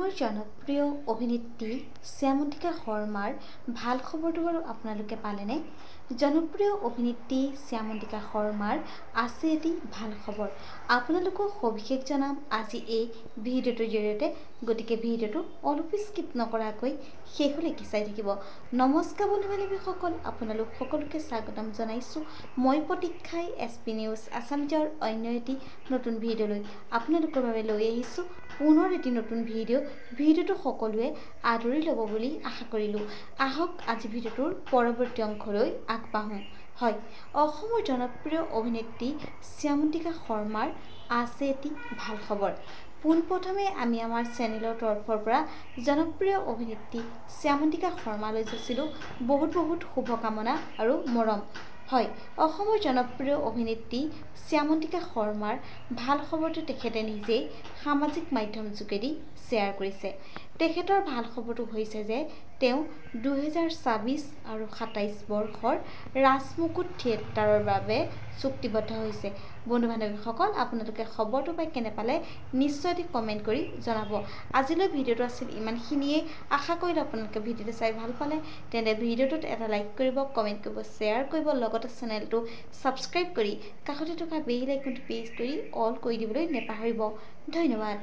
অসমৰ জনপ্ৰিয় অভিনেত্ৰী শ্যামন্তিকা শৰ্মাৰ ভাল খবৰটো বাৰু আপোনালোকে পালেনে? জনপ্ৰিয় অভিনেত্ৰী শ্যামন্তিকা শৰ্মাৰ আছে এটি ভাল খবৰ। আপোনালোকক সবিশেষ জনাম আজি এই ভিডিঅ'টোৰ জৰিয়তে। গতিকে ভিডিঅ'টো অলপ স্কিপ নকৰাকৈ শেষলৈকে চাই থাকিব। নমস্কাৰ বন্ধু বান্ধৱীসকল, আপোনালোক সকলোকে স্বাগতম জনাইছোঁ। মই প্ৰতীক্ষাই SP নিউজ আছামিজৰ অন্য এটি নতুন ভিডিঅ'লৈ আপোনালোকৰ বাবে লৈ আহিছোঁ পুনৰ এটি নতুন ভিডিঅ'টো সকলোৱে আদৰি ল'ব বুলি আশা কৰিলোঁ। আহক আজি ভিডিঅ'টোৰ পৰৱৰ্তী অংশলৈ আগবাঢ়োঁ। হয়, অসমৰ জনপ্ৰিয় অভিনেত্ৰী শ্যামন্তিকা শৰ্মাৰ আছে এটি ভাল খবৰ। পোনপ্ৰথমে আমি আমাৰ চেনেলৰ তৰফৰ পৰা জনপ্ৰিয় অভিনেত্ৰী শ্যামন্তিকা শৰ্মালৈ যাচিলোঁ বহুত শুভকামনা আৰু মৰম। হয়, অসমৰ জনপ্ৰিয় অভিনেত্ৰী শ্যামন্তিকা শৰ্মাৰ ভাল খবৰটো তেখেতে নিজেই সামাজিক মাধ্যম যোগেদি শ্বেয়াৰ কৰিছে। তেখেতৰ ভাল খবৰটো হৈছে যে তেওঁ 2026 আৰু 27 বৰ্ষৰ ৰাজমুকুট থিয়েটাৰৰ বাবে চুক্তিবদ্ধ হৈছে। বন্ধু বান্ধৱীসকল, আপোনালোকে খবৰটো পাই কেনে পালে নিশ্চয় এটি কমেণ্ট কৰি জনাব। আজিলৈ ভিডিঅ'টো আছিল ইমানখিনিয়ে। আশা কৰিলোঁ আপোনালোকে ভিডিঅ'টো চাই ভাল পালে। তেন্তে ভিডিঅ'টোত এটা লাইক কৰিব, কমেণ্ট কৰিব, শ্বেয়াৰ কৰিব, লগতে চেনেলটো ছাবস্ক্ৰাইব কৰি কাষতে থকা বেল আইকনটো প্ৰেছ কৰি অল কৰি দিবলৈ নেপাহৰিব। ধন্যবাদ।